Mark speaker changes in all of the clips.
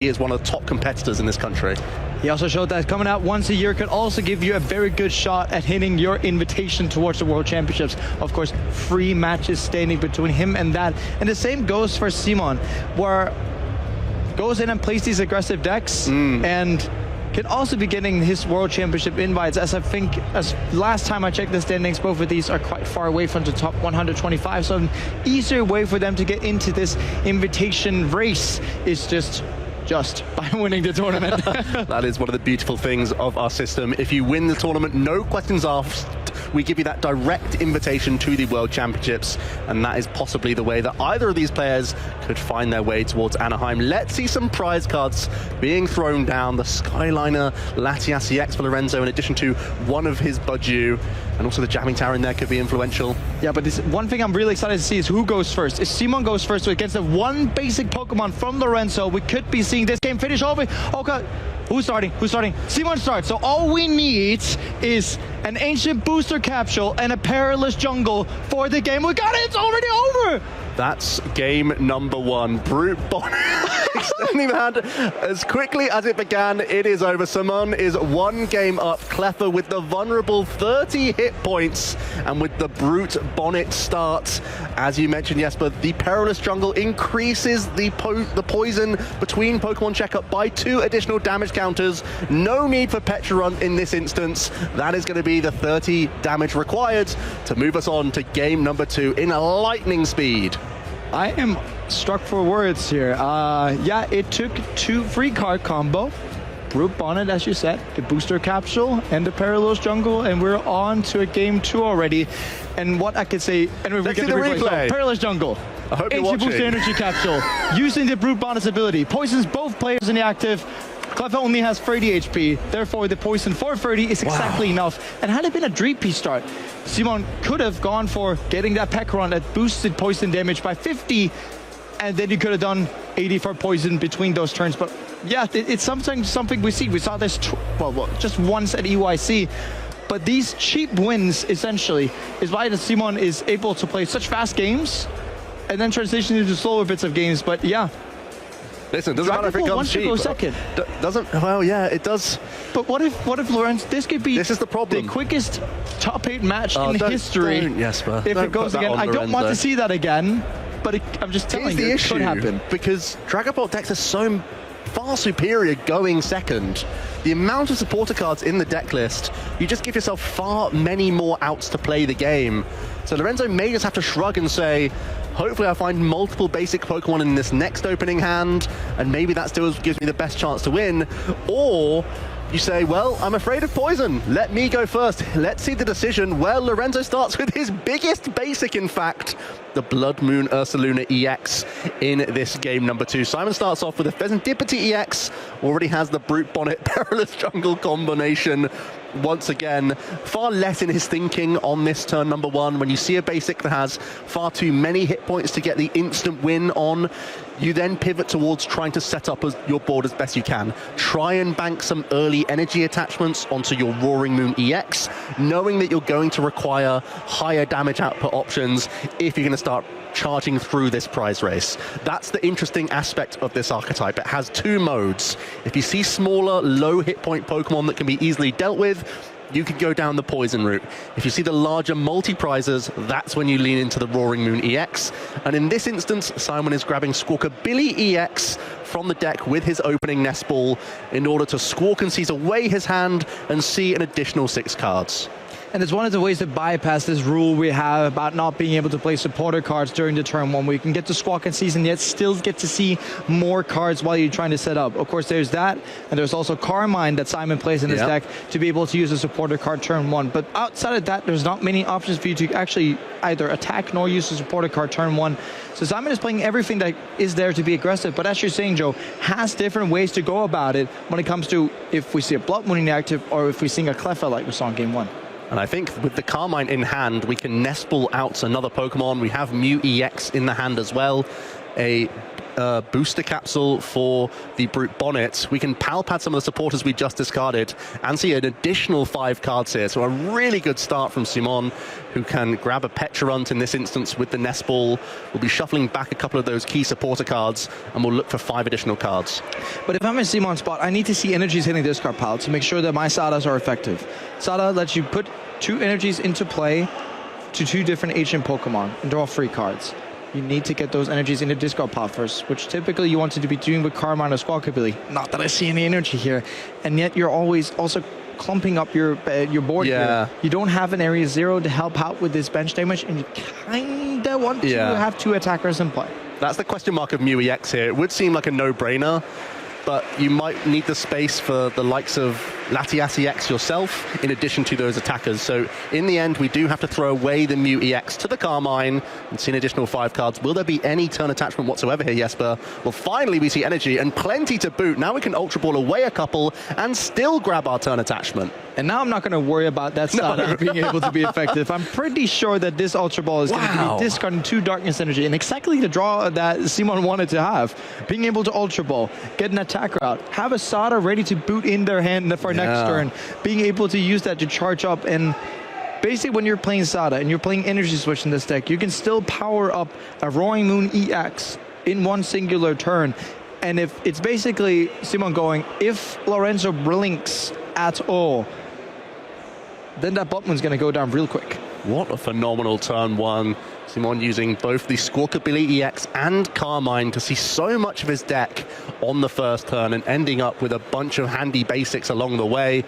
Speaker 1: He is one of the top competitors in this country.
Speaker 2: He also showed that coming out once a year could also give you a very good shot at hitting your invitation towards the World Championships. Of course, 3 matches standing between him and that. And the same goes for Simon, where goes in and plays these aggressive decks and can also be getting his World Championship invites, as I think, as last time I checked the standings, both of these are quite far away from the top 125, so an easier way for them to get into this invitation race is just by winning the tournament.
Speaker 1: That is one of the beautiful things of our system. If you win the tournament, no questions asked, we give you that direct invitation to the World Championships, and that is possibly the way that either of these players could find their way towards Anaheim. Let's see some prize cards being thrown down. The Skyliner Latias EX for Lorenzo, in addition to one of his Budju, and also the Jamming Tower in there could be influential.
Speaker 2: Yeah, but this one thing I'm really excited to see is who goes first. If Simon goes first against the one basic Pokemon from Lorenzo, we could be seeing this game finish over. Okay, who's starting? Simon starts. So all we need is an ancient booster capsule and a perilous jungle for the game. We got it, it's already over.
Speaker 1: That's game number 1. Brute Bonnet extending the hand as quickly as it began. It is over. Simon is 1 game up. Cleffer with the vulnerable 30 hit points, and with the Brute Bonnet start, as you mentioned, Jesper, the Perilous Jungle increases the poison between Pokemon checkup by 2 additional damage counters. No need for Petra Run in this instance. That is going to be the 30 damage required to move us on to game number 2 in a lightning speed.
Speaker 2: I am struck for words here. Yeah, it took 2 free card combo. Brute Bonnet, as you said, the booster capsule and the Perilous Jungle, and we're on to a game 2 already. And what I could say, and we get the replay. So, Perilous Jungle,
Speaker 1: I hope you're watching.
Speaker 2: Booster energy capsule, using the Brute Bonnet's ability, poisons both players in the active. Cleffa only has 30 HP, therefore the poison for 30 is exactly enough. And had it been a Dreepy start, Simon could have gone for getting that Peck Run that boosted poison damage by 50, and then he could have done 80 for poison between those turns. But yeah, it's something we see. We saw this just once at EYC. But these cheap wins, essentially, is why Simon is able to play such fast games and then transition into slower bits of games. But yeah.
Speaker 1: Listen, doesn't matter if it comes cheap.
Speaker 2: Go second.
Speaker 1: Doesn't, well, yeah, it does.
Speaker 2: But what if Lorenz, this could be
Speaker 1: this is the problem.
Speaker 2: The quickest top 8 match in history.
Speaker 1: Jesper,
Speaker 2: if it goes again. I don't want to see that again, but I'm just telling you, it could happen.
Speaker 1: Because Dragapult decks are so far superior going second. The amount of supporter cards in the deck list, you just give yourself far many more outs to play the game. So Lorenzo may just have to shrug and say, hopefully I find multiple basic Pokemon in this next opening hand, and maybe that still gives me the best chance to win. Or you say, well, I'm afraid of poison. Let me go first. Let's see the decision. Well, Lorenzo starts with his biggest basic, in fact, the Blood Moon Ursaluna EX in this game number 2. Simon starts off with a Pheasantipity EX, already has the Brute Bonnet Perilous Jungle combination. Once again, far less in his thinking on this turn number 1. When you see a basic that has far too many hit points to get the instant win on, you then pivot towards trying to set up your board as best you can. Try and bank some early energy attachments onto your Roaring Moon EX, knowing that you're going to require higher damage output options if you're going to start charging through this prize race. That's the interesting aspect of this archetype. It has 2 modes. If you see smaller, low hit point Pokemon that can be easily dealt with, you can go down the poison route. If you see the larger multi-prizes, that's when you lean into the Roaring Moon EX. And in this instance, Simon is grabbing Squawkabilly EX from the deck with his opening Nest Ball in order to Squawk and Seize away his hand and see an additional 6 cards.
Speaker 2: And it's one of the ways to bypass this rule we have about not being able to play supporter cards during the turn 1, where you can get to Squawk and Seize and yet still get to see more cards while you're trying to set up. Of course, there's that, and there's also Carmine that Simon plays in his deck to be able to use a supporter card turn 1. But outside of that, there's not many options for you to actually either attack nor use a supporter card turn 1. So Simon is playing everything that is there to be aggressive, but as you're saying, Joe, has different ways to go about it when it comes to if we see a Blood Moon in the active or if we see a Cleffa like we saw in game 1.
Speaker 1: And I think with the Carmine in hand, we can Nest Ball out another Pokemon. We have Mew EX in the hand as well. A booster capsule for the Brute Bonnet, we can pal pad some of the supporters we just discarded and see an additional 5 cards here. So a really good start from Simon, who can grab a Petrarunt in this instance with the Nest Ball. We'll be shuffling back a couple of those key supporter cards, and we'll look for 5 additional cards.
Speaker 2: But if I'm in Simon's spot, I need to see energies hitting discard pile to make sure that my Sadas are effective. Sada lets you put 2 energies into play to 2 different ancient Pokemon and draw 3 cards. You need to get those energies into discard pile first, which typically you want to be doing with Carmine or Squawkabilly. Not that I see any energy here, and yet you're always also clumping up your board here. You don't have an area 0 to help out with this bench damage, and you kinda want to have 2 attackers in play.
Speaker 1: That's the question mark of Mew EX here. It would seem like a no-brainer, but you might need the space for the likes of Latias EX yourself, in addition to those attackers. So in the end, we do have to throw away the Mew EX to the Carmine and see an additional 5 cards. Will there be any turn attachment whatsoever here, Jesper? Well, finally we see energy and plenty to boot. Now we can Ultra Ball away a couple and still grab our turn attachment.
Speaker 2: And now I'm not going to worry about that Sada being able to be effective. I'm pretty sure that this Ultra Ball is going to be discarding 2 Darkness Energy, and exactly the draw that Simon wanted to have. Being able to Ultra Ball, get an attacker out, have a Sada ready to boot in their hand for next turn, being able to use that to charge up. And basically when you're playing Sada and you're playing Energy Switch in this deck, you can still power up a Roaring Moon EX in one singular turn. And if it's basically Simon going, if Lorenzo blinks at all, then that Botman's going to go down real quick.
Speaker 1: What a phenomenal turn 1. Simon using both the Squawkabilly EX and Carmine to see so much of his deck on the first turn and ending up with a bunch of handy basics along the way.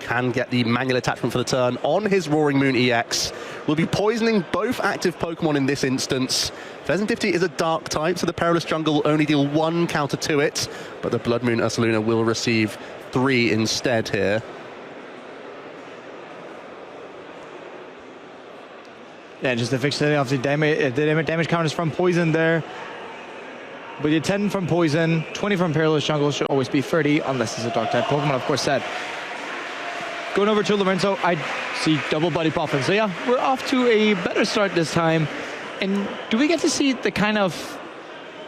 Speaker 1: Can get the manual attachment for the turn on his Roaring Moon EX. Will be poisoning both active Pokemon in this instance. Pheasantipty is a dark type, so the Perilous Jungle will only deal 1 counter to it, but the Blood Moon Ursaluna will receive 3 instead here.
Speaker 2: Yeah, just the fixing of the damage counters from poison there. With your 10 from poison, 20 from Perilous Jungle should always be 30, unless it's a dark type Pokemon, of course, set. Going over to Lorenzo, I see double Buddy Poffin. So yeah, we're off to a better start this time. And do we get to see the kind of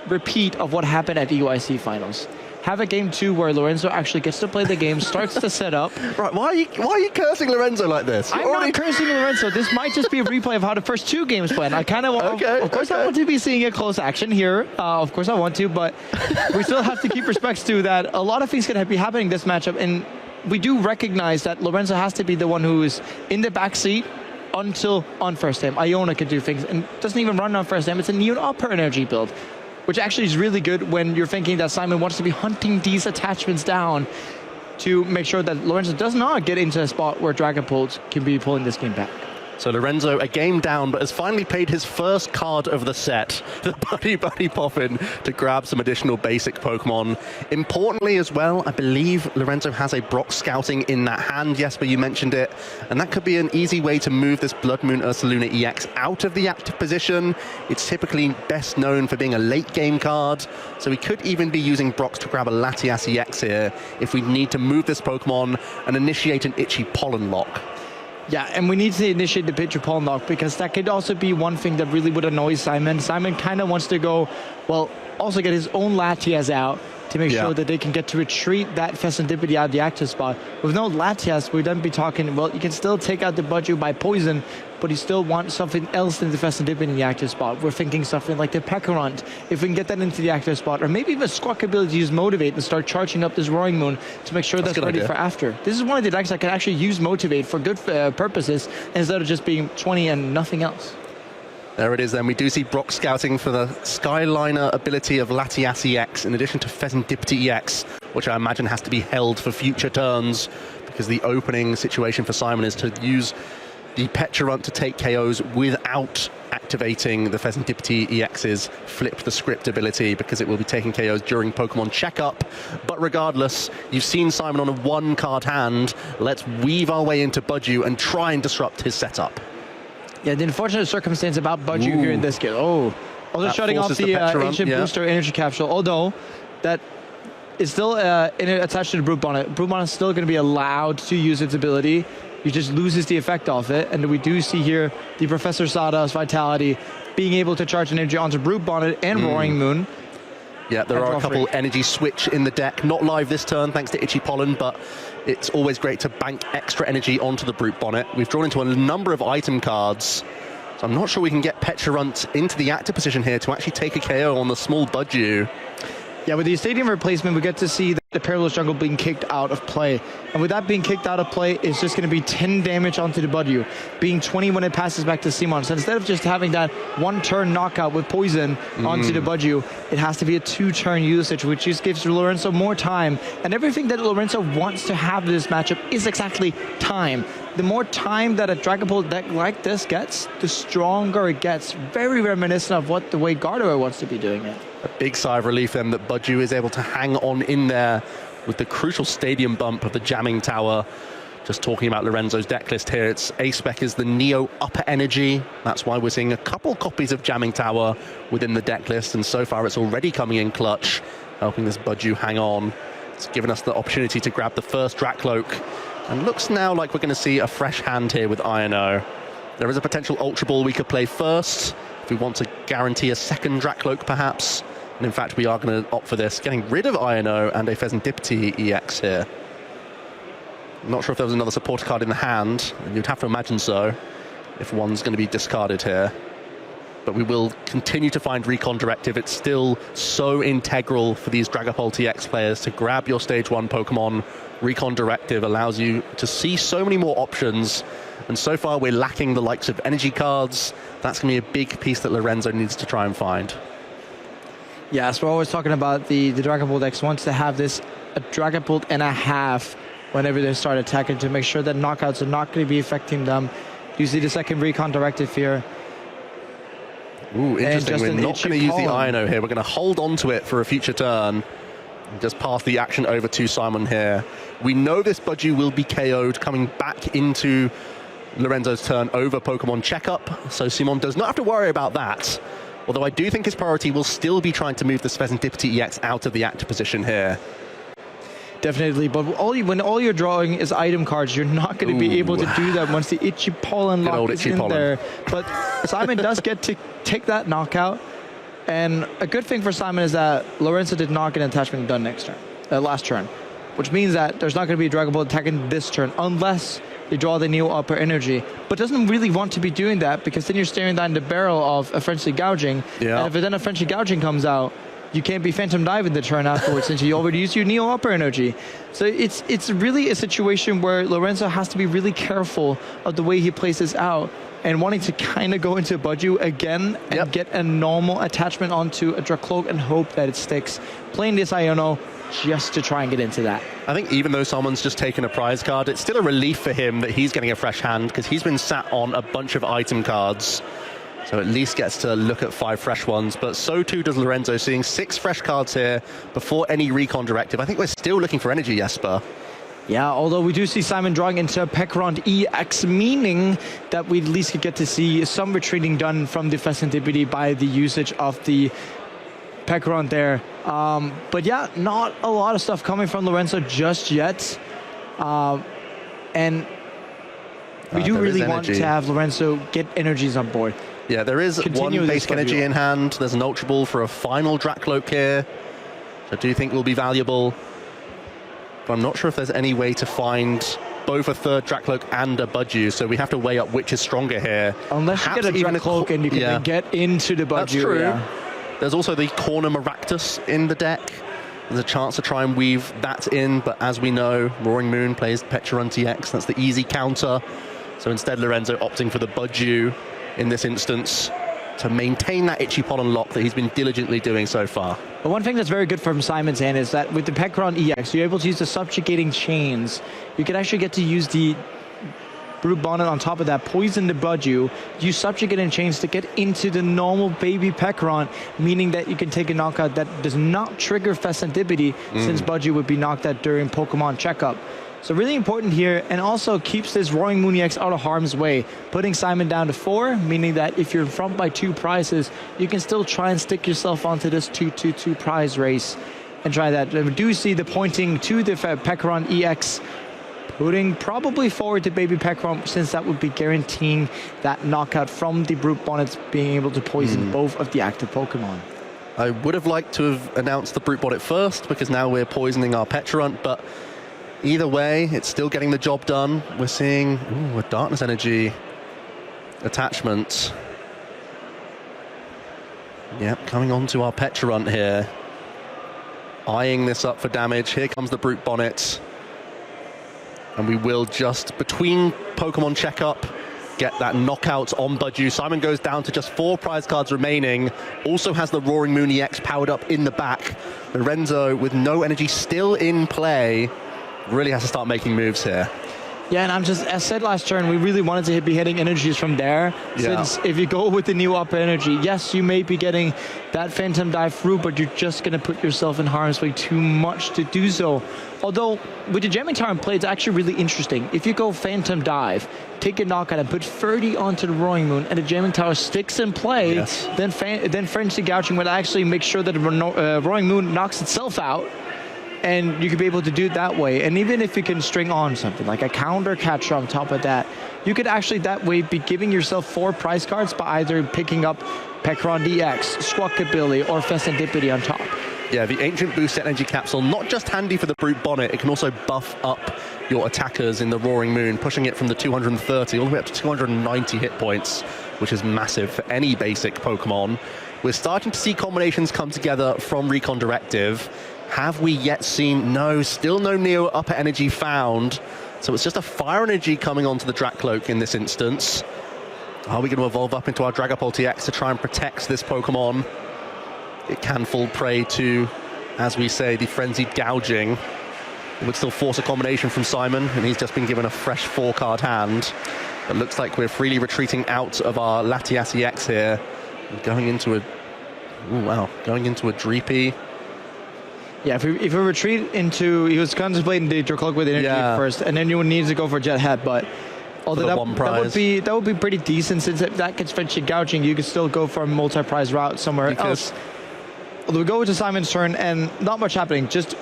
Speaker 2: repeat of what happened at EYC finals? Have a game 2 where Lorenzo actually gets to play the game, starts to set up.
Speaker 1: Right, why are you cursing Lorenzo like this?
Speaker 2: I'm not cursing Lorenzo. This might just be a replay of how the first 2 games went. I kind of want, of course I want to be seeing a close action here. Of course I want to, but we still have to keep respects to that. A lot of things can be happening this matchup, and we do recognize that Lorenzo has to be the one who is in the back seat until on first aim. Iona can do things and doesn't even run on first aim. It's a Neon Upper Energy build, which actually is really good when you're thinking that Simon wants to be hunting these attachments down to make sure that Lorenzo does not get into a spot where Dragapult can be pulling this game back.
Speaker 1: So Lorenzo, a game down, but has finally paid his first card of the set, the Buddy Poffin, to grab some additional basic Pokemon. Importantly as well, I believe Lorenzo has a Brock Scouting in that hand. Jesper, you mentioned it. And that could be an easy way to move this Blood Moon Ursaluna EX out of the active position. It's typically best known for being a late game card. So we could even be using Brox to grab a Latias EX here if we need to move this Pokemon and initiate an itchy Pollen Lock.
Speaker 2: Yeah, and we need to initiate the pitcher Pollen Lock, because that could also be one thing that really would annoy Simon. Simon kind of wants to go, well, also get his own Latias out to make sure that they can get to retreat that Pheasantipity out of the active spot. With no Latias, we'd then be talking, well, you can still take out the Budgie by poison, but you still want something else in the Pheasantipity in the active spot. We're thinking something like the Pecharunt, if we can get that into the active spot, or maybe even Squawkabilly to use Motivate and start charging up this Roaring Moon to make sure that's ready for after. This is one of the decks that can actually use Motivate for good purposes instead of just being 20 and nothing else.
Speaker 1: There it is then. We do see Brock Scouting for the Skyliner ability of Latias EX in addition to Pheasantipity EX, which I imagine has to be held for future turns, because the opening situation for Simon is to use the Pecharunt to take KOs without activating the Pheasantipity EX's Flip the Script ability, because it will be taking KOs during Pokemon Checkup. But regardless, you've seen Simon on a 1-card hand. Let's weave our way into Budgie and try and disrupt his setup.
Speaker 2: Yeah, the unfortunate circumstance about Budgie here in this game. Oh, also shutting off the Ancient Booster Energy Capsule, although that is still attached to the Brute Bonnet. Brute Bonnet is still going to be allowed to use its ability. He just loses the effect of it. And we do see here the Professor Sawdust Vitality being able to charge an energy onto Brute Bonnet and Roaring Moon.
Speaker 1: Yeah, there are a couple energy switch in the deck. Not live this turn, thanks to Itchy Pollen, but it's always great to bank extra energy onto the Brute Bonnet. We've drawn into a number of item cards, so I'm not sure we can get Pecharunt into the active position here to actually take a KO on the small Budgie.
Speaker 2: Yeah, with the Stadium replacement, we get to see the Perilous Jungle being kicked out of play. And with that being kicked out of play, it's just going to be 10 damage onto the Budgie, being 20 when it passes back to Simon. So instead of just having that one-turn knockout with poison onto the Budgie, it has to be a 2-turn usage, which just gives Lorenzo more time. And everything that Lorenzo wants to have in this matchup is exactly time. The more time that a Dragapult deck like this gets, the stronger it gets. Very reminiscent of what the way Gardevoir wants to be doing it.
Speaker 1: A big sigh of relief then that Budgie is able to hang on in there with the crucial stadium bump of the Jamming Tower. Just talking about Lorenzo's deck list here, its A-spec is the Neo Upper Energy. That's why we're seeing a couple copies of Jamming Tower within the deck list, and so far it's already coming in clutch, helping this Budgie hang on. It's given us the opportunity to grab the first Dracloak, and looks now like we're going to see a fresh hand here with Io. There is a potential Ultra Ball we could play first, if we want to guarantee a second Dracloak perhaps. And in fact, we are going to opt for this, getting rid of Io and a Pheasantipity EX here. I'm not sure if there was another supporter card in the hand, and you'd have to imagine so, if one's going to be discarded here. But we will continue to find Recon Directive. It's still so integral for these Dragapult EX players to grab your Stage 1 Pokemon. Recon Directive allows you to see so many more options, and so far we're lacking the likes of energy cards. That's going to be a big piece that Lorenzo needs to try and find.
Speaker 2: Yes, we're always talking about the Dragapult decks wants to have this a Dragapult and a half whenever they start attacking to make sure that knockouts are not going to be affecting them. You see the second Recon Directive here.
Speaker 1: Ooh, interesting. We're not going to use the Io here. We're going to hold on to it for a future turn. Just pass the action over to Simon here. We know this Budgie will be KO'd coming back into Lorenzo's turn over Pokemon Checkup, so Simon does not have to worry about that. Although I do think his priority will still be trying to move this Pheasantipity EX out of the active position here.
Speaker 2: Definitely, but when all you're drawing is item cards, you're not going to be able to do that once the Itchy Pollen lock is in there. But Simon does get to take that knockout, and a good thing for Simon is that Lorenzo did not get an attachment done last turn, which means that there's not going to be a Dragapult attacking this turn unless they draw the Neo Upper Energy, but doesn't really want to be doing that because then you're staring down the barrel of a Frenzy Gouging, and if then a Frenzy Gouging comes out, you can't be Phantom Diving the turn afterwards since you already used your Neo Upper Energy. So it's really a situation where Lorenzo has to be really careful of the way he plays this out and wanting to kind of go into Budgie again and get a normal attachment onto a Dracloak and hope that it sticks. Playing this Iono just to try and get into that.
Speaker 1: I think even though someone's just taken a prize card, it's still a relief for him that he's getting a fresh hand because he's been sat on a bunch of item cards. So at least gets to look at 5 fresh ones, but so too does Lorenzo, seeing 6 fresh cards here before any Recon Directive. I think we're still looking for energy, Jesper.
Speaker 2: Yeah, although we do see Simon drawing into Pecharunt EX, meaning that we at least could get to see some retreating done from the Pheasantipity by the usage of the Pecharunt there. But yeah, not a lot of stuff coming from Lorenzo just yet. And we do really want to have Lorenzo get energies on board.
Speaker 1: Yeah, there is one basic energy in hand. There's an Ultra Ball for a final Dracloak here, which I do think will be valuable. But I'm not sure if there's any way to find both a third Dracloak and a Budgie, so we have to weigh up which is stronger here.
Speaker 2: Unless you get a Dracloak and you can get into the Budgie.
Speaker 1: That's true. Yeah. There's also the Corner Maractus in the deck. There's a chance to try and weave that in, but as we know, Roaring Moon plays Pecharunt EX. That's the easy counter. So instead, Lorenzo opting for the Budgie in this instance to maintain that Itchy Pollen lock that he's been diligently doing so far.
Speaker 2: But one thing that's very good from Simon's hand is that with the Pecharunt EX, you're able to use the subjugating chains. You can actually get to use the Brute Bonnet on top of that, poison the Budgie, use subjugating chains to get into the normal baby Pecharunt, meaning that you can take a knockout that does not trigger Pheasantipity, since Budgie would be knocked out during Pokemon Checkup. So really important here, and also keeps this Roaring Moon EX out of harm's way, putting Simon down to 4, meaning that if you're in front by 2 prizes, you can still try and stick yourself onto this 2-2-2 prize race and try that. We do see the pointing to the Pecharunt EX, putting probably forward to baby Pecharunt, since that would be guaranteeing that knockout from the Brute Bonnets being able to poison both of the active Pokemon.
Speaker 1: I would have liked to have announced the Brute Bonnet first, because now we're poisoning our Petrarunt, but either way, it's still getting the job done. We're seeing a Darkness Energy attachment. Yep, coming on to our Petrarunt here. Eyeing this up for damage. Here comes the Brute Bonnet. And we will just, between Pokemon checkup, get that knockout on Budju. Simon goes down to just 4 prize cards remaining. Also has the Roaring Moon EX powered up in the back. Lorenzo, with no energy still in play, really has to start making moves here.
Speaker 2: Yeah, and I'm just, as said last turn, we really wanted to be hitting energies from there.
Speaker 1: Yeah.
Speaker 2: Since if you go with the new up energy, yes, you may be getting that Phantom Dive through, but you're just going to put yourself in harm's way too much to do so. Although, with the Jamming Tower in play, it's actually really interesting. If you go Phantom Dive, take a knockout and put 30 onto the Roaring Moon, and the Jamming Tower sticks in play,
Speaker 1: yes,
Speaker 2: then Frenzy Gouging would actually make sure that the Roaring Moon knocks itself out, and you could be able to do it that way. And even if you can string on something like a counter catcher on top of that, you could actually that way be giving yourself 4 prize cards by either picking up Pekron DX, Squawkabilly, or Fessendipity on top.
Speaker 1: Yeah, the Ancient Boost Energy Capsule, not just handy for the Brute Bonnet, it can also buff up your attackers in the Roaring Moon, pushing it from the 230 all the way up to 290 hit points, which is massive for any basic Pokemon. We're starting to see combinations come together from Recon Directive. Have we yet seen? No, still no Neo upper energy found. So it's just a fire energy coming onto the Dracloak in this instance. Are we going to evolve up into our Dragapult EX to try and protect this Pokemon? It can fall prey to, as we say, the frenzied gouging. It would still force a combination from Simon, and he's just been given a fresh 4-card hand. It looks like we're freely retreating out of our Latias EX here. Going into a... going into a Dreepy.
Speaker 2: Yeah, if we retreat into... He was contemplating the Dracloak with energy first, and then you would need to go for Jet Head, but... Although that would be pretty decent, since if that gets Frenzy Gouging, you could still go for a multi-prize route somewhere else. Although we go to Simon's turn, and not much happening, just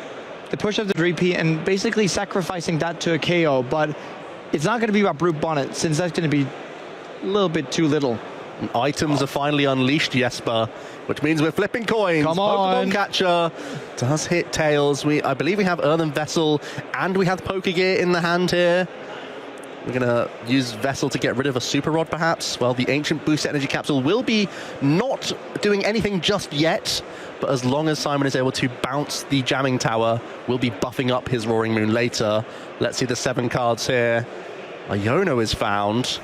Speaker 2: the push of the Dreepy and basically sacrificing that to a KO, but it's not going to be about Brute Bonnet, since that's going to be a little bit too little.
Speaker 1: And items are finally unleashed, Jesper, which means we're flipping coins.
Speaker 2: Come on.
Speaker 1: Pokemon Catcher does hit Tails. I believe we have Earthen Vessel, and we have Pokegear in the hand here. We're going to use Vessel to get rid of a Super Rod, perhaps. Well, the Ancient Boost Energy Capsule will be not doing anything just yet, but as long as Simon is able to bounce the Jamming Tower, we'll be buffing up his Roaring Moon later. Let's see the 7 cards here. Iono is found.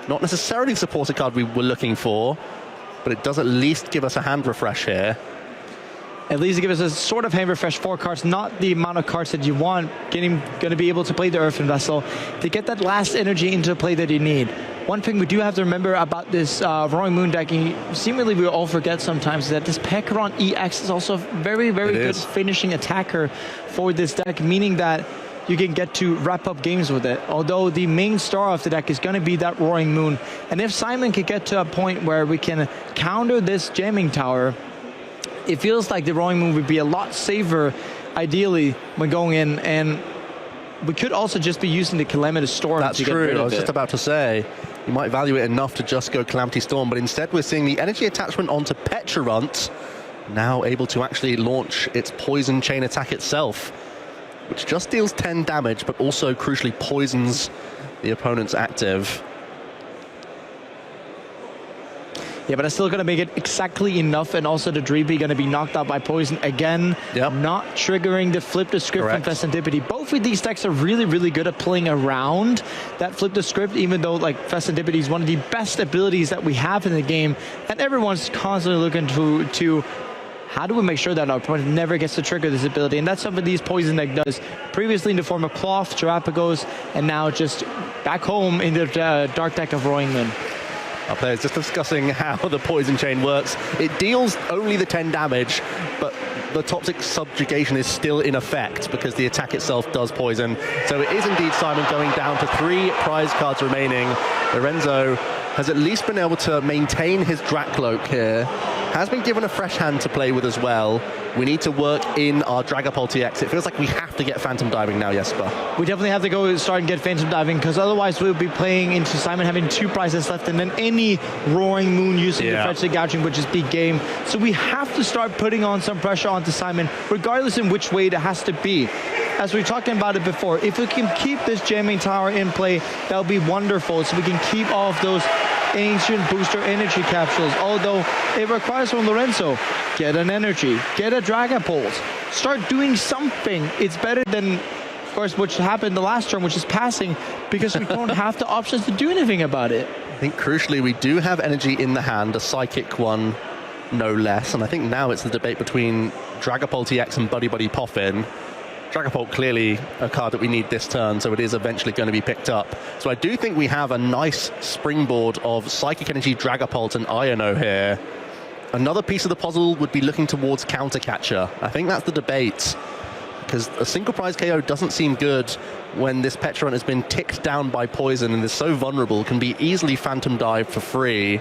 Speaker 1: Not necessarily the supporter card we were looking for, but it does at least give us a hand refresh here.
Speaker 2: At least give us a sort of hand refresh, 4 cards, not the amount of cards that you want. Going to be able to play the Earthen Vessel to get that last energy into play that you need. One thing we do have to remember about this Roaring Moon deck, and seemingly we all forget sometimes, is that this Pekron EX is also a very, very good finishing attacker for this deck, meaning that you can get to wrap up games with it. Although the main star of the deck is going to be that Roaring Moon. And if Simon can get to a point where we can counter this Jamming Tower, it feels like the Roaring Moon would be a lot safer, ideally, when going in. And we could also just be using the Calamitous Storm to get rid of it. That's true. I was
Speaker 1: just about to say, you might value it enough to just go Calamity Storm, but instead we're seeing the energy attachment onto Petrarunt, now able to actually launch its Poison Chain attack itself, which just deals 10 damage, but also crucially poisons the opponent's active.
Speaker 2: Yeah, but it's still going to make it exactly enough, and also the Dreepy going to be knocked out by poison again, not triggering the Flip the Script from Fessendipity. Both of these decks are really, really good at playing around that Flip the Script, even though like Fessendipity is one of the best abilities that we have in the game, and everyone's constantly looking to how do we make sure that our opponent never gets to trigger this ability? And that's something these Poison deck does. Previously in the form of Cloth, Terapagos, and now just back home in the Dark deck of Roaring Moon.
Speaker 1: Our players just discussing how the Poison Chain works. It deals only the 10 damage, but the Toxic Subjugation is still in effect because the attack itself does poison. So it is indeed Simon going down to 3 prize cards remaining. Lorenzo has at least been able to maintain his Dracloak here. Has been given a fresh hand to play with as well. We need to work in our Dragapult EX. It feels like we have to get Phantom Diving now, Jesper.
Speaker 2: We definitely have to go start and get Phantom Diving, because otherwise we'll be playing into Simon having 2 prizes left, and then any Roaring Moon using the fetch the gouging would just be game. So we have to start putting on some pressure onto Simon, regardless in which way it has to be. As we were talking about it before, if we can keep this jamming tower in play, that'll be wonderful, so we can keep all of those ancient booster energy capsules, although it requires from Lorenzo, get an energy, get a Dragapult, start doing something. It's better than, of course, what happened the last turn, which is passing, because we don't have the options to do anything about it.
Speaker 1: I think crucially we do have energy in the hand, a psychic one, no less, and I think now it's the debate between Dragapult EX and Buddy Buddy Poffin. Dragapult clearly a card that we need this turn, so it is eventually going to be picked up. So I do think we have a nice springboard of Psychic Energy, Dragapult, and Iono here. Another piece of the puzzle would be looking towards Counter Catcher. I think that's the debate, because a single prize KO doesn't seem good when this Petron has been ticked down by poison and is so vulnerable, can be easily Phantom Dive for free,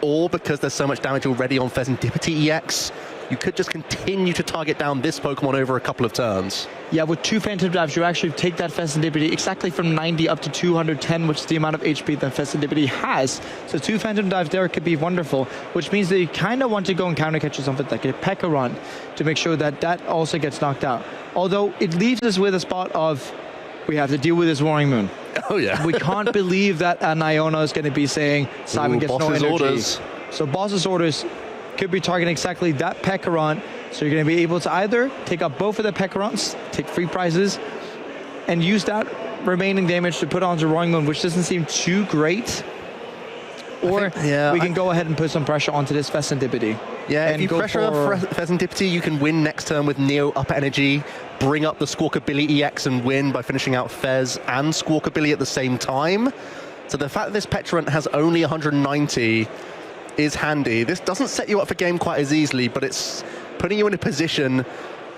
Speaker 1: or because there's so much damage already on Pheasantipity EX, you could just continue to target down this Pokemon over a couple of turns.
Speaker 2: Yeah, with 2 Phantom Dives, you actually take that Pheasantipity exactly from 90 up to 210, which is the amount of HP that Pheasantipity has. So 2 Phantom Dives there could be wonderful, which means that you kind of want to go and counter catch something like a Pekka to make sure that that also gets knocked out. Although it leaves us with a spot of, we have to deal with this Roaring Moon.
Speaker 1: Oh yeah.
Speaker 2: We can't believe that an Iono is going to be saying Simon gets no energy.
Speaker 1: Orders.
Speaker 2: So boss's orders could be targeting exactly that Pekka. So you're going to be able to either take up both of the Pekkarons, take free prizes, and use that remaining damage to put onto Roaring Moon, which doesn't seem too great. Or we can go ahead and put some pressure onto this Pheasantipity.
Speaker 1: Yeah, if you pressure Pheasantipity, you can win next turn with Neo Up Energy, bring up the Squawkabilly EX and win by finishing out Fez and Squawkabilly at the same time. So the fact that this Petrant has only 190 is handy. This doesn't set you up for game quite as easily, but it's putting you in a position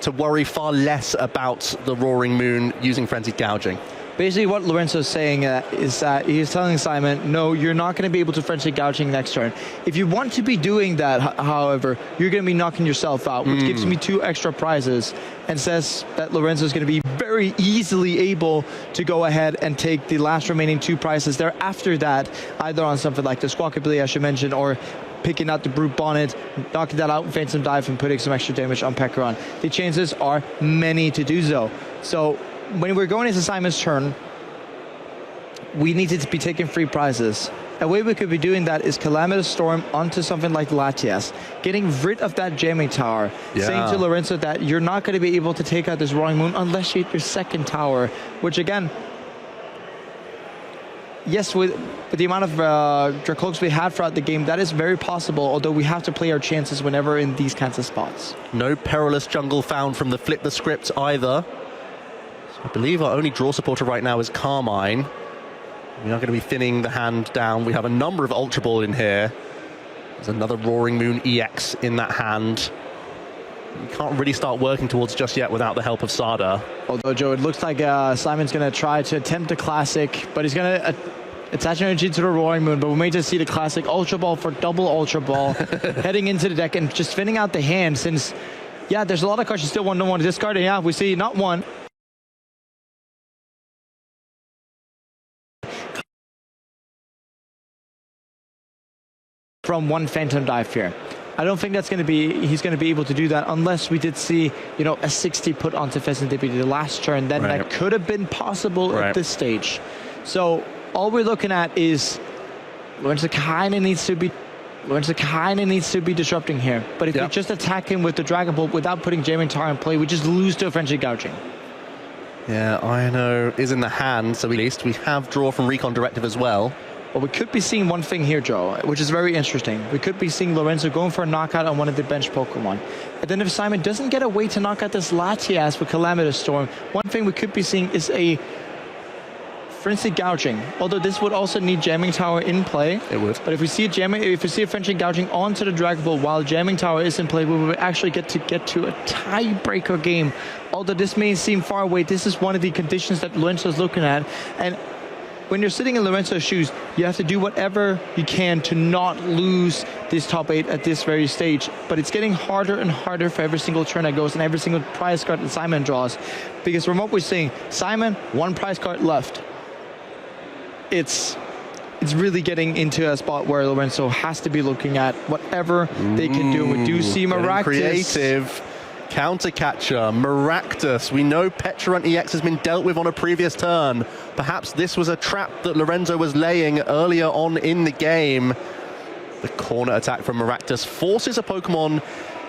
Speaker 1: to worry far less about the Roaring Moon using Frenzied Gouging.
Speaker 2: Basically what Lorenzo's saying is that he's telling Simon, no, you're not going to be able to Frenzied Gouging next turn. If you want to be doing that, however, you're going to be knocking yourself out, which gives me 2 extra prizes, and says that Lorenzo's going to be very easily able to go ahead and take the last remaining 2 prizes there after that, either on something like the Squawkabilly, I should mention, or picking out the Brute Bonnet, knocking that out with Phantom Dive and putting some extra damage on Pekkaron. The chances are many to do so. So when we're going into Simon's turn, we need to be taking free prizes. A way we could be doing that is Calamitous Storm onto something like Latias, getting rid of that jamming tower, saying to Lorenzo that you're not going to be able to take out this Roaring Moon unless you hit your second tower, which again, yes, with the amount of Dracloaks we have throughout the game, that is very possible, although we have to play our chances whenever in these kinds of spots.
Speaker 1: No Perilous Jungle found from the Flip the Script either. So I believe our only draw supporter right now is Carmine. We're not going to be thinning the hand down. We have a number of Ultra Ball in here. There's another Roaring Moon EX in that hand. You can't really start working towards just yet without the help of Sada.
Speaker 2: Although, Joe, it looks like Simon's going to try to attempt a Classic, but he's going to attach energy to the Roaring Moon, but we may just see the Classic Ultra Ball for double Ultra Ball heading into the deck and just thinning out the hand since, yeah, there's a lot of cards you still want to discard. Yeah, we see not one. From one Phantom Dive here. I don't think that's going to be, he's going to be able to do that unless we did see, you know, a 60 put onto Pheasantipity the last turn. Then that could have been possible at this stage. So all we're looking at is Lorenzo kind of needs to be disrupting here. But if we just attack him with the Dragapult without putting Jamming Tower in play, we just lose to a Frenzied Gouging.
Speaker 1: Yeah, Iono is in the hand, so at least we have draw from Recon Directive as well.
Speaker 2: Well, we could be seeing one thing here, Joe, which is very interesting. We could be seeing Lorenzo going for a knockout on one of the bench Pokemon. And then if Simon doesn't get a way to knock out this Latias with Calamitous Storm, one thing we could be seeing is a Frenzied Gouging. Although this would also need Jamming Tower in play.
Speaker 1: It would.
Speaker 2: But if we see a Frenzied Gouging onto the Dragapult while Jamming Tower is in play, we will actually get to a tiebreaker game. Although this may seem far away, this is one of the conditions that Lorenzo is looking at. And when you're sitting in Lorenzo's shoes, you have to do whatever you can to not lose this top 8 at this very stage. But it's getting harder and harder for every single turn that goes and every single prize card that Simon draws. Because from what we're seeing, Simon, 1 prize card left. It's really getting into a spot where Lorenzo has to be looking at whatever they can do. We do see Maractus.
Speaker 1: Creative. Counter catcher, Maractus. We know Petrarant EX has been dealt with on a previous turn. Perhaps this was a trap that Lorenzo was laying earlier on in the game. The corner attack from Maractus forces a Pokemon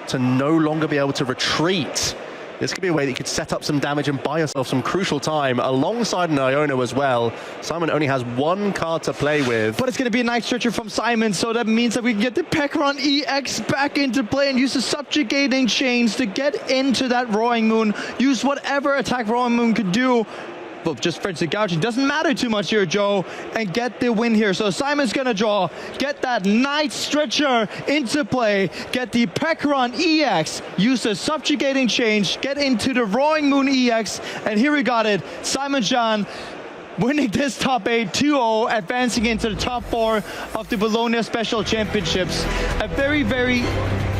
Speaker 1: to no longer be able to retreat. This could be a way that you could set up some damage and buy yourself some crucial time alongside an Iono as well. Simon only has 1 card to play with.
Speaker 2: But it's going to be a nice stretcher from Simon, so that means that we can get the Pecaron EX back into play and use the subjugating chains to get into that Roaring Moon. Use whatever attack Roaring Moon could do. But just French the Gouge, it doesn't matter too much here, Joe, and get the win here. So Simon's gonna draw, get that nice stretcher into play, get the Pecaron EX, use the subjugating change, get into the Roaring Moon EX, and here we got it. Simon John winning this top 8 2-0, advancing into the top 4 of the Bologna Special Championships. A very, very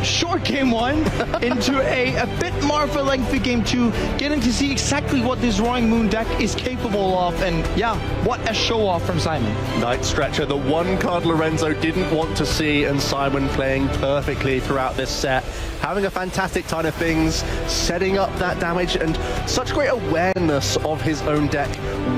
Speaker 2: short game 1 into a bit more of a lengthy game 2, getting to see exactly what this Roaring Moon deck is capable of, and yeah, what a show off from Simon.
Speaker 1: Night Stretcher, the 1 card Lorenzo didn't want to see, and Simon playing perfectly throughout this set, having a fantastic time of things, setting up that damage, and such great awareness of his own deck,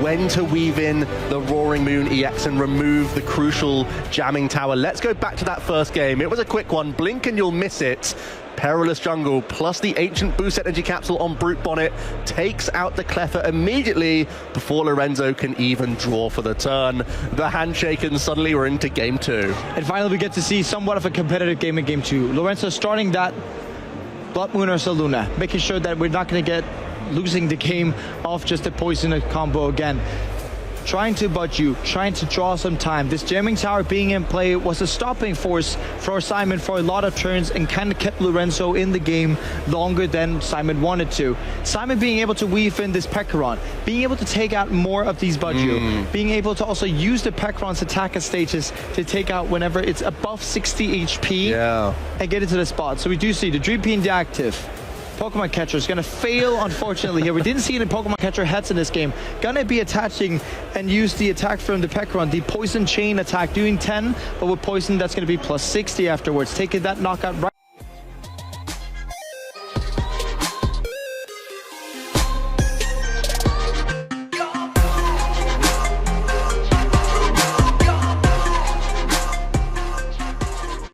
Speaker 1: when to weave in the Roaring Moon EX and remove the crucial jamming tower. Let's go back to that first game. It was a quick one. Blink and you'll miss it. Perilous Jungle plus the Ancient Boost Energy Capsule on Brute Bonnet takes out the Cleffer immediately before Lorenzo can even draw for the turn. The handshake, and suddenly we're into game 2.
Speaker 2: And finally we get to see somewhat of a competitive game in game 2. Lorenzo starting that Blood Moon or Saluna, making sure that we're not going to get losing the game off just a poison combo again. Trying to budge you, trying to draw some time. This jamming tower being in play was a stopping force for Simon for a lot of turns and kind of kept Lorenzo in the game longer than Simon wanted to. Simon being able to weave in this Pecaron, being able to take out more of these Budju, being able to also use the Pecaron's attack stages to take out whenever it's above 60 HP and get into the spot. So we do see the Dream Being active. Pokemon Catcher is going to fail, unfortunately, here. We didn't see any Pokemon Catcher heads in this game. Going to be attaching and use the attack from the Pecaron, the Poison Chain attack, doing 10, but with Poison, that's going to be plus 60 afterwards, taking that knockout right